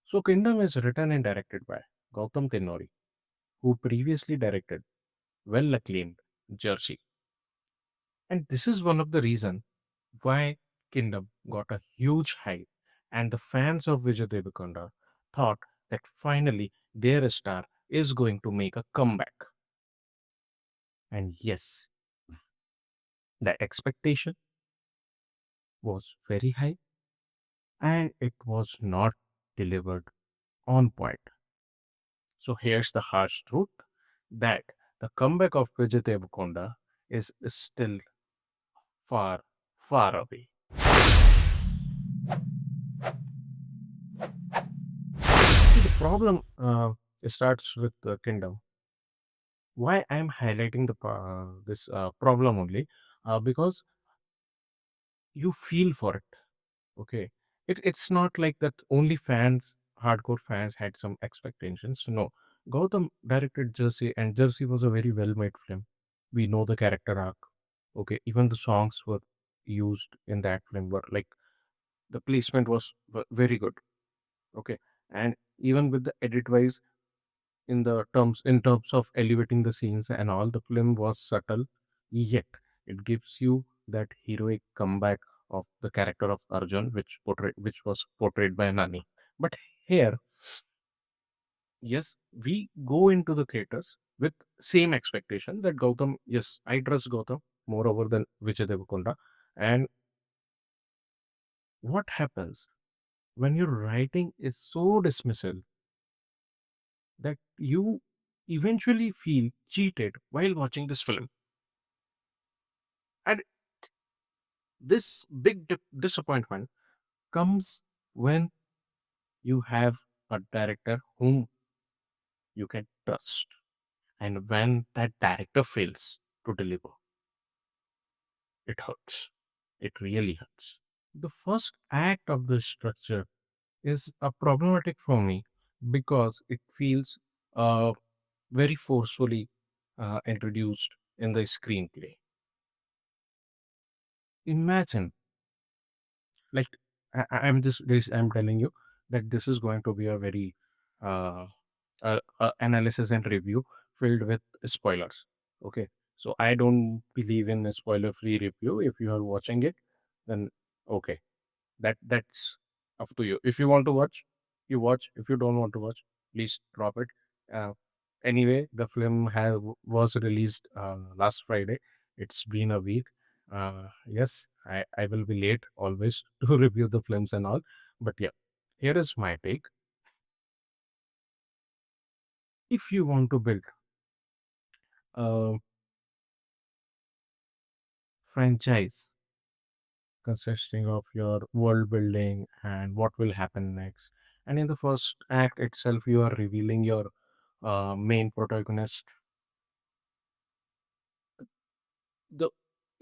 So Kingdom is written and directed by Gautam Tinnanuri, who previously directed well acclaimed Jersey. And this is one of the reasons why Kingdom got a huge hype, and the fans of Vijay Deverakonda thought that finally their star is going to make a comeback. And yes, the expectation was very high and it was not delivered on point. So here's the harsh truth that the comeback of Vijay Deverakonda is still far, far away. See, the problem starts with the Kingdom. Why I'm highlighting this problem only? Because you feel for it. Okay, it's not like that. Only fans, hardcore fans, had some expectations. No, Gautam directed Jersey, and Jersey was a very well-made film. We know the character arc. Okay, even the songs were used in that film were like the placement was very good. Okay, and even with the edit wise, in terms of elevating the scenes and all, the film was subtle, yet it gives you that heroic comeback of the character of Arjun, which was portrayed by Nani. But here, yes, we go into the theaters with same expectation that Gautam, yes, I trust Gautam moreover than Vijay Deverakonda. And what happens when your writing is so dismissive that you eventually feel cheated while watching this film? And this big disappointment comes when you have a director whom you can trust, and when that director fails to deliver, it hurts. It really hurts. The first act of the structure is a problematic for me because it feels uh, very forcefully introduced in the screenplay. Imagine, like, I'm telling you that this is going to be a very uh, analysis and review filled with spoilers. Okay, so I don't believe in a spoiler-free review. If you are watching it, then okay, that's up to you. If you want to watch, you watch. If you don't want to watch, please drop it. Uh, anyway, the film was released last Friday. It's been a week. Yes, I will be late always to review the films and all. But yeah, here is my take. If you want to build a franchise consisting of your world building and what will happen next, and in the first act itself, you are revealing your main protagonist. The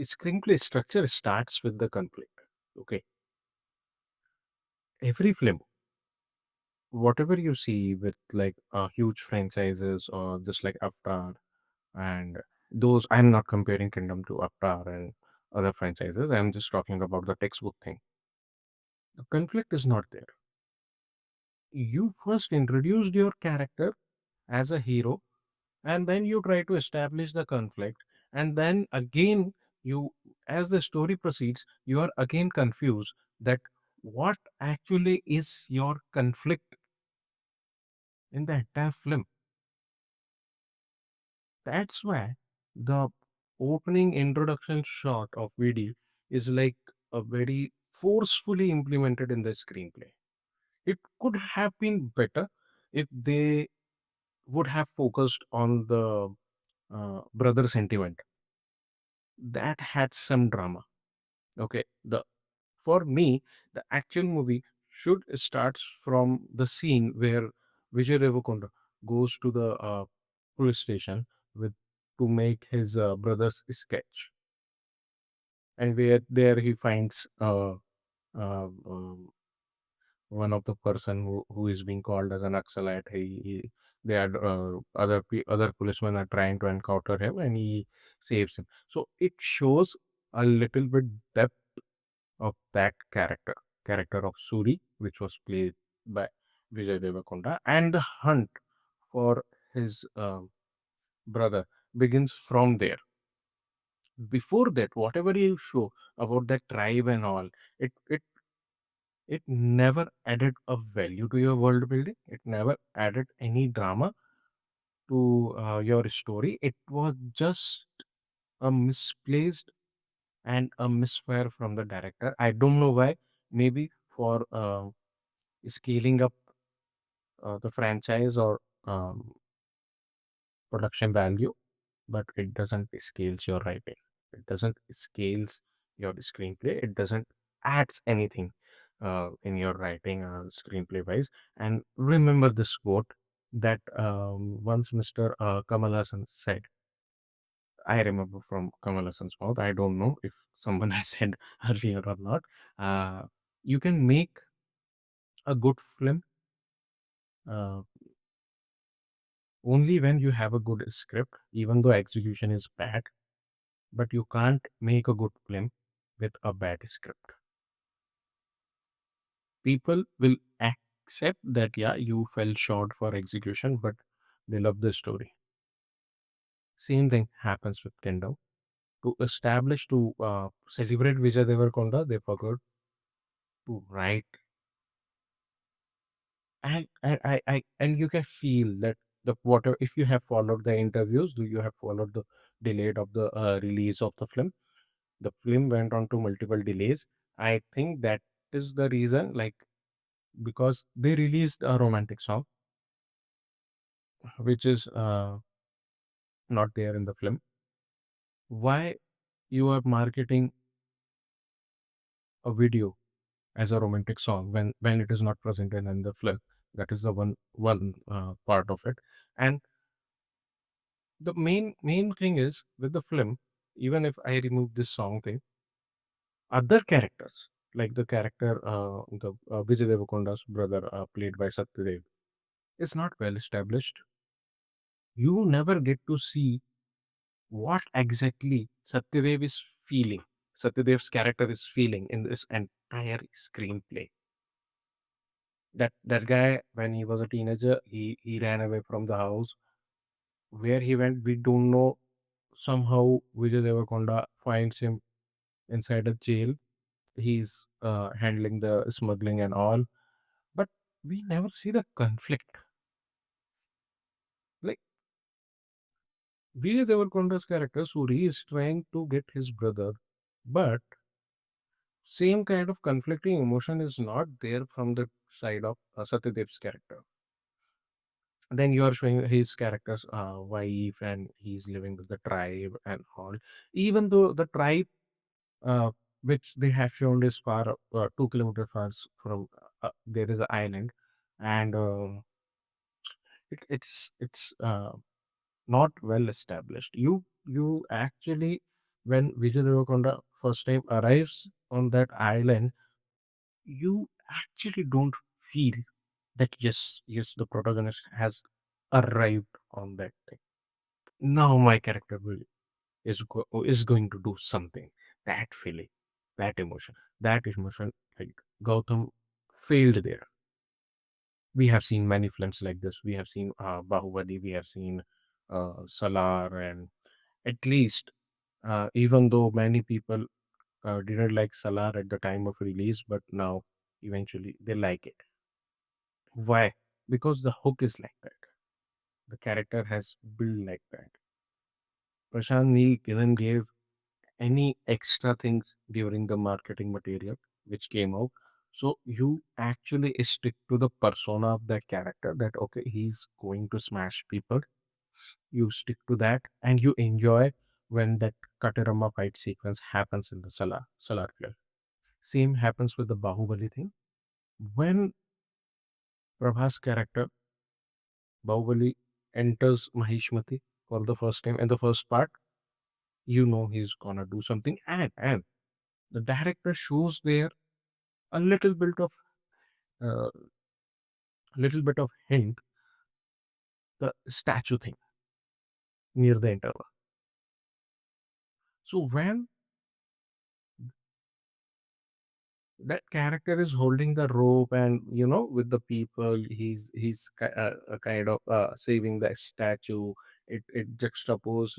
screenplay structure starts with the conflict. Okay, every film, whatever you see with like huge franchises or just like Avatar and those, I'm not comparing Kingdom to Avatar and other franchises. I'm just talking about the textbook thing. The conflict is not there. You first introduced your character as a hero, and then you try to establish the conflict, and then again, you as the story proceeds, you are again confused that what actually is your conflict in the entire film. That's why the opening introduction shot of VD is like a very forcefully implemented in the screenplay. It could have been better if they would have focused on the brother sentiment that had some drama. Okay, the for me, the actual movie should starts from the scene where Vijay Deverakonda goes to the police station with to make his brother's sketch, and where there he finds one of the person who is being called as an Naxalite. They are other policemen are trying to encounter him, and he saves him. So it shows a little bit depth of that character of Suri, which was played by Vijay Deverakonda, and the hunt for his brother begins from there. Before that, whatever you show about that tribe and all, it never added a value to your world building. It never added any drama to your story. It was just a misplaced and a misfire from the director. I don't know why. Maybe for scaling up the franchise or um, production value, but it doesn't scales your writing. It doesn't scales your screenplay. It doesn't adds anything in your writing screenplay wise. And remember this quote that once Mr. Kamal Hassan said. I remember from Kamal Hassan's mouth. I don't know if someone has said earlier or not. You can make a good film uh, only when you have a good script, even though execution is bad. But you can't make a good film with a bad script. People will accept that, yeah, you fell short for execution, but they love the story. Same thing happens with Kingdom. To establish, to celebrate Vijay Deverakonda, they forgot to write. And you can feel that the water, if you have followed the interviews, do you have followed the delayed of the release of the film went on to multiple delays. I think that is the reason, like, because they released a romantic song which is not there in the film. Why you are marketing a video as a romantic song when it is not presented in the film? That is the one part of it. And the main thing is with the film, even if I remove this song thing, other characters, like the character the Vijay Devakonda's brother, played by Satyadev, is not well established. You never get to see what exactly Satyadev is feeling, Satyadev's character is feeling in this entire screenplay. That guy, when he was a teenager, he ran away from the house. Where he went, we don't know. Somehow Vijay Devakonda finds him inside a jail. He's handling the smuggling and all, but we never see the conflict. Like Vijay Devarkonda's character Suri is trying to get his brother, but same kind of conflicting emotion is not there from the side of Satyadev's character. Then you are showing his character's wife, and he's living with the tribe and all. Even though the tribe, uh, which they have shown is far 2 kilometers far from, there is an island, and it's not well established. You actually, when Vijay Deverakonda first time arrives on that island, you actually don't feel that yes, the protagonist has arrived on that thing. Now my character is going to do something. That feeling, that emotion, like Gautam failed there. We have seen many films like this. We have seen Bahubali, we have seen Salar, and at least, even though many people didn't like Salar at the time of release, but now eventually they like it. Why? Because the hook is like that. The character has built like that. Prashant Neel didn't give any extra things during the marketing material which came out. So you actually stick to the persona of that character, that okay, he's going to smash people. You stick to that and you enjoy when that Katarama fight sequence happens in the Salar film. Same happens with the Bahubali thing. When Prabhas character Bahubali enters Mahishmati for the first time in the first part, you know he's gonna do something, and the director shows there a uh, little bit of hint, the statue thing near the interval. So when that character is holding the rope, and with the people, he's a kind of saving the statue. It juxtapose,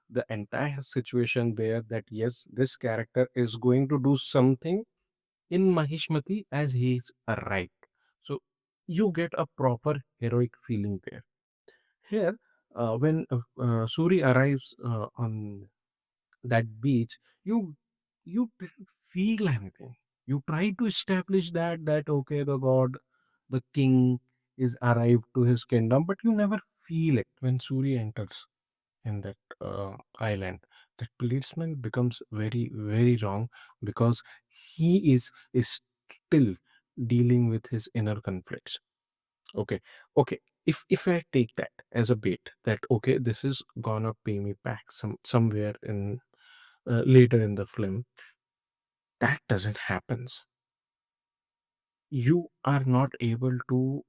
the entire situation there, that yes, this character is going to do something in Mahishmati as he's arrived. So you get a proper heroic feeling there. Here, when Suri arrives on that beach, you didn't feel anything. You try to establish that okay, the king is arrived to his kingdom, but you never feel it when Suri enters in that island. That policeman becomes very, very wrong, because he is still dealing with his inner conflicts. Okay, okay. If I take that as a bait, that okay, this is gonna pay me back somewhere in later in the film, that doesn't happens. You are not able to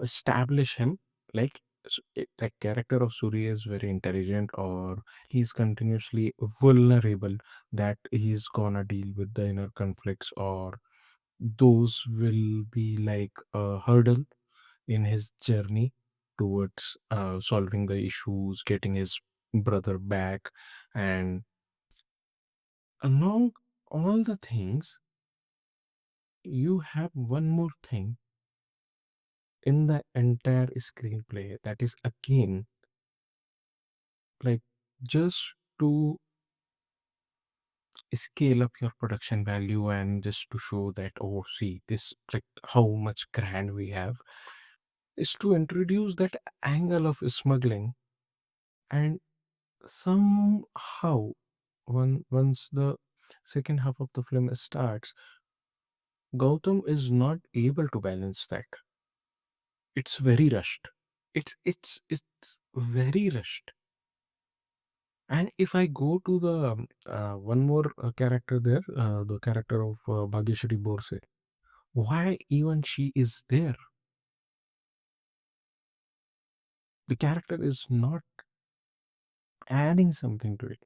establish him, like that character of Suri is very intelligent, or he's continuously vulnerable, that he's gonna deal with the inner conflicts, or those will be like a hurdle in his journey towards solving the issues, getting his brother back. And along all the things, you have one more thing in the entire screenplay, that is again, like, just to scale up your production value, and just to show that, oh, see this, like how much grand we have, is to introduce that angle of smuggling. And somehow, once the second half of the film starts, Gautam is not able to balance that. It's very rushed. It's very rushed. And if I go to the one more character there, the character of Bhagyashri Borse, why even she is there? The character is not adding something to it.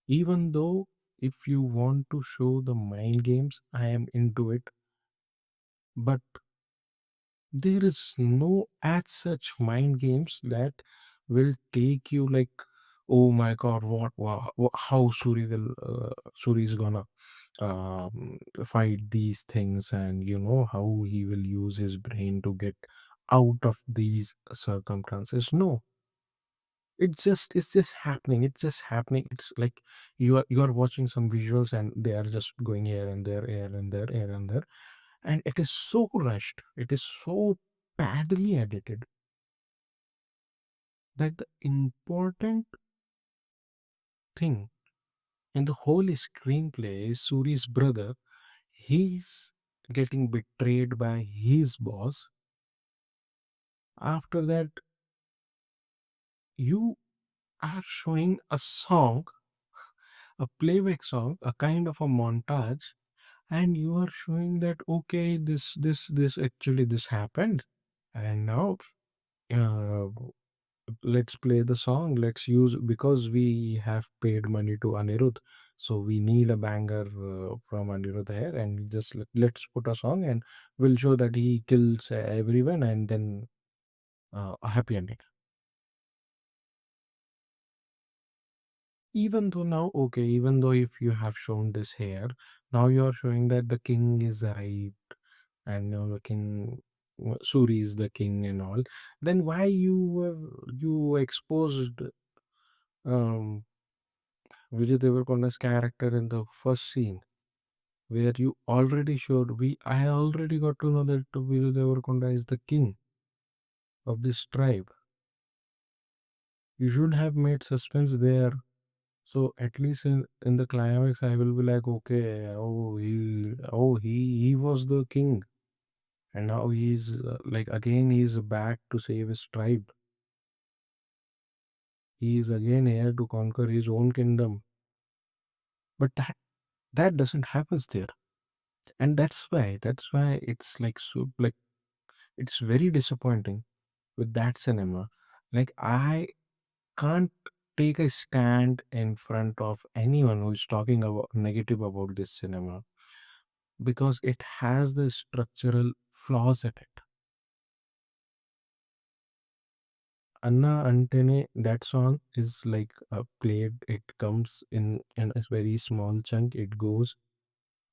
Even though, if you want to show the mind games, I am into it, but there is no as such mind games that will take you like, oh my god, how Suri is gonna fight these things, and how he will use his brain to get out of these circumstances. No, it's just happening. It's just happening. It's like you are watching some visuals, and they are just going here and there, here and there, here and there, and it is so rushed, it is so badly edited, that the important thing in the whole screenplay is Suri's brother. He's getting betrayed by his boss. After that, you are showing a song, a playback song, a kind of a montage, and you are showing that okay, this actually this happened, and now uh, let's play the song. Let's use, because we have paid money to Anirudh, so we need a banger from Anirudh here, and just let's put a song, and we'll show that he kills everyone, and then a happy ending. Even though now, okay, even though if you have shown this here, now you are showing that the king is arrived, and now the king, Suri is the king and all, then why you exposed um Vijay Deverakonda's character in the first scene, where you already showed, I already got to know that Vijay Deverakonda is the king of this tribe. You should have made suspense there. So at least in the climax, I will be like, okay, he was the king, and now he's like again he's back to save his tribe. He is again here to conquer his own kingdom. But that doesn't happen there, and that's why it's like, so like, it's very disappointing with that cinema. Like, I can't take a stand in front of anyone who is talking about negative about this cinema. because it has the structural flaws in it. Anna Antene, that song is like played. It comes in a very small chunk. It goes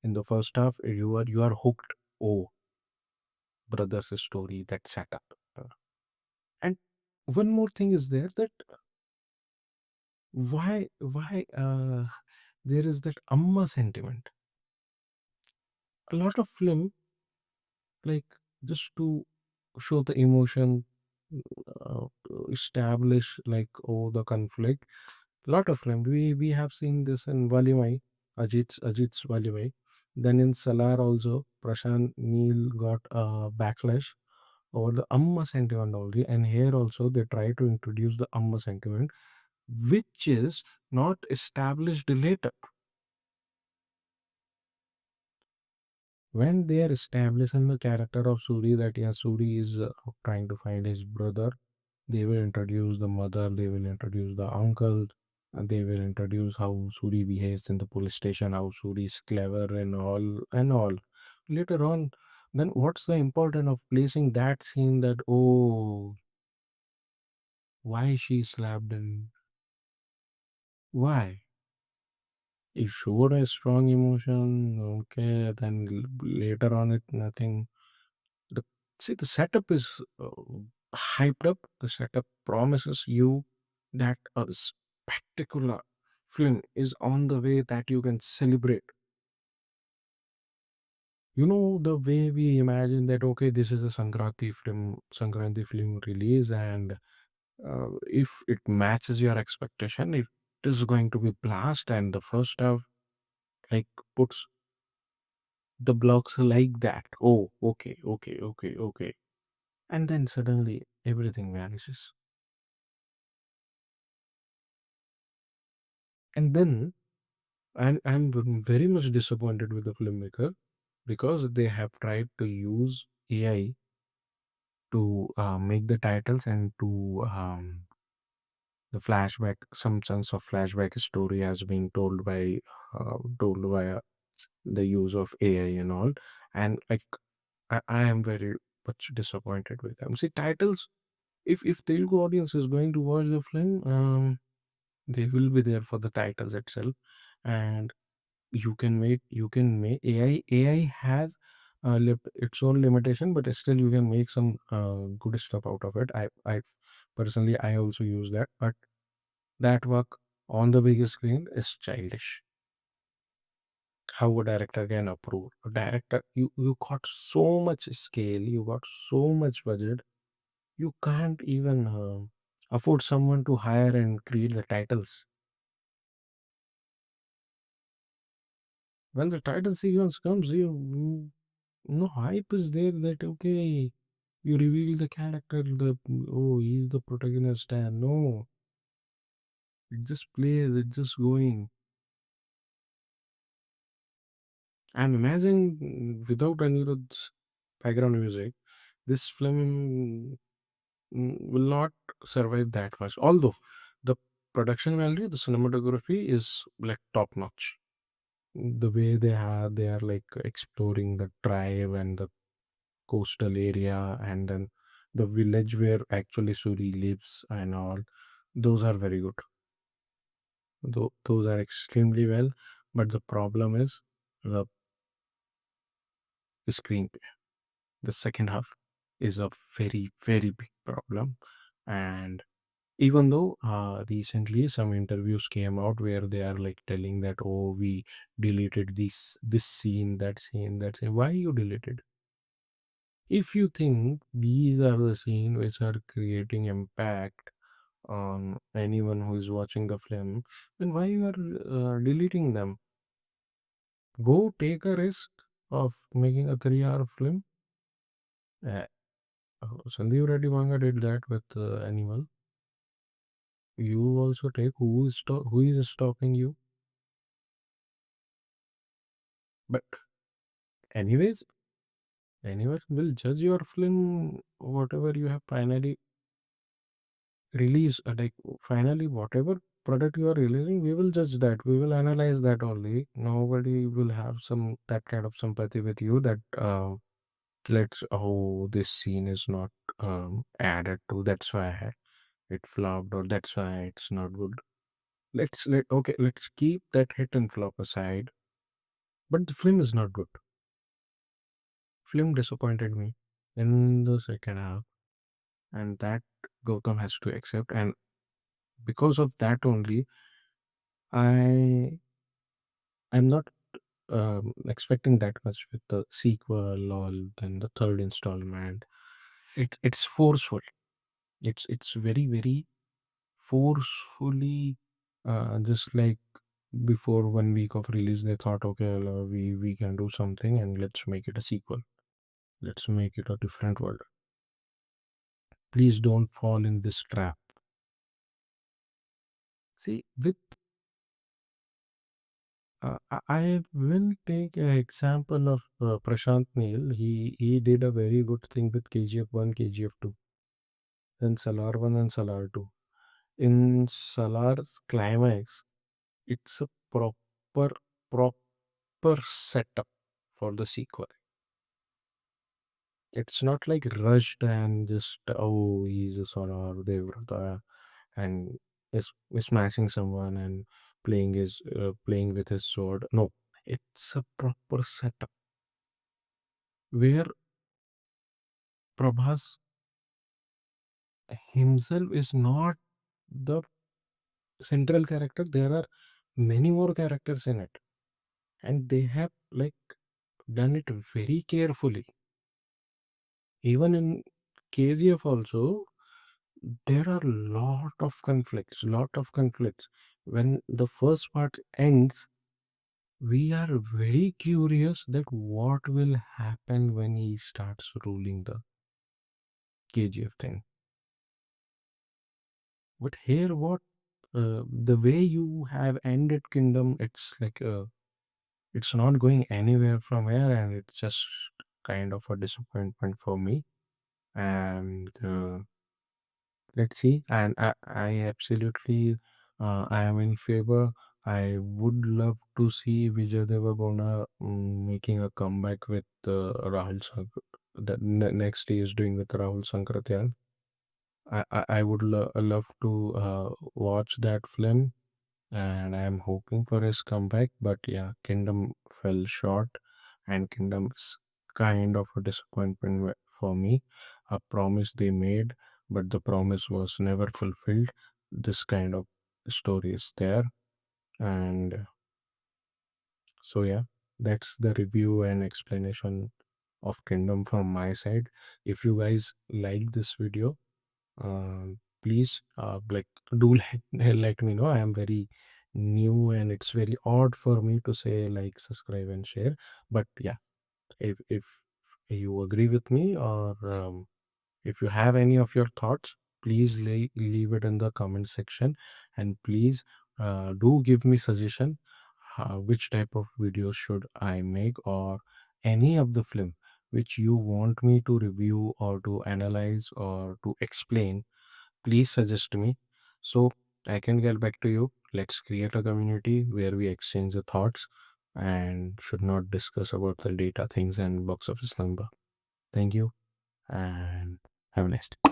in the first half. You are hooked. Oh, brother's story, that setup. And one more thing is there, that why there is that amma sentiment. A lot of film, like, just to show the emotion, to establish, like, oh, the conflict. Lot of film, we have seen this in Valimai, Ajit's Valimai. Then in Salar also, Prashant Neel got a backlash over the amma sentiment only, and here also they try to introduce the amma sentiment, which is not established later. When they are establishing the character of Suri, that yes, Suri is trying to find his brother, they will introduce the mother, they will introduce the uncle, and they will introduce how Suri behaves in the police station, how Suri is clever and all and all. Later on, then what's the importance of placing that scene, that oh, why she slapped him? Why? You showed a strong emotion, okay, then later on it nothing. The See, the setup is hyped up. The setup promises you that a spectacular film is on the way, that you can celebrate. You know, the way we imagine that, okay, this is a Sankranti film release, and if it matches your expectation, it is going to be blast, and the first half, like, puts the blocks like that. Oh, okay, okay, okay, okay. And then suddenly everything vanishes. And then I'm very much disappointed with the filmmaker, because they have tried to use AI to make the titles, and to the flashback, some sense of flashback story as being told by the use of AI and all. And like, I am very much disappointed with them. See, titles, if Telugu audience is going to watch the film, they will be there for the titles itself. And you can make AI has its own limitation, but still you can make some good stuff out of it. I personally, I also use that, but that work on the biggest screen is childish. How a director can approve, a director, you got so much scale, you got so much budget, you can't even afford someone to hire and create the titles. When the title sequence comes, no hype is there, that okay, you reveal the character, the oh, he's the protagonist, and no, it just plays, it just going. I'm imagining, without Anirudh's background music, this film will not survive that much. Although the production value, the cinematography is like top notch. The way they are like exploring the tribe and the coastal area, and then the village where actually Suri lives and all. Those are very good. Those are extremely well. But the problem is the screenplay. The second half is a very, very big problem. And even though recently some interviews came out where they are like telling that, oh, we deleted this scene, that scene. Why you deleted? If you think these are the scenes which are creating impact on anyone who is watching the film, then why you are deleting them? Go take a risk of making a 3 hour film. Uh, Sandeep Reddy Manga did that with Animal. You also take, who is stopping you? But anyways, anyone will judge your film whatever you have finally released. Like, finally, whatever product you are releasing, we will judge that. We will analyze that only. Nobody will have some that kind of sympathy with you that let's oh this scene is not added to. That's why it flopped, or that's why it's not good. Let's keep that hit and flop aside. But the film is not good. Film disappointed me in the second half, and that Gautam has to accept. And because of that only, I I'm not expecting that much with the sequel or then the third installment. It's forceful. It's very very forcefully. Just like before 1 week of release, they thought, okay, we can do something and let's make it a sequel. Let's make it a different world. Please don't fall in this trap. See, with I will take an example of Prashant Neil. He did a very good thing with KGF 1, KGF 2, then Salar 1 and Salar 2. In Salar's climax, it's a proper setup for the sequel. It's not like rushed and just oh he's a Salar Devrata and is smashing someone and playing with his sword. No, it's a proper setup where Prabhas himself is not the central character. There are many more characters in it, and they have like done it very carefully. Even in KGF also, there are lot of conflicts. When the first part ends, we are very curious that what will happen when he starts ruling the KGF thing. But here, what the way you have ended Kingdom, it's like it's not going anywhere from here, and it's just kind of a disappointment for me. And let's see. And I absolutely, I am in favor. I would love to see Vijay Deverakonda making a comeback with Rahul Sankar. The next he is doing with Rahul Sankratyan. I would love to watch that film, and I am hoping for his comeback. But yeah, Kingdom fell short, and Kingdom's kind of a disappointment for me. A promise they made, but the promise was never fulfilled. This kind of story is there, and so yeah, that's the review and explanation of Kingdom from my side. If you guys like this video, please like do let me know. I am very new and it's very odd for me to say like, subscribe and share. But yeah, if you agree with me, or if you have any of your thoughts, please leave it in the comment section, and please do give me suggestion which type of videos should I make, or any of the film which you want me to review or to analyze or to explain. Please suggest me so I can get back to you. Let's create a community where we exchange the thoughts and should not discuss about the data things and box office number. Thank you and have a nice day.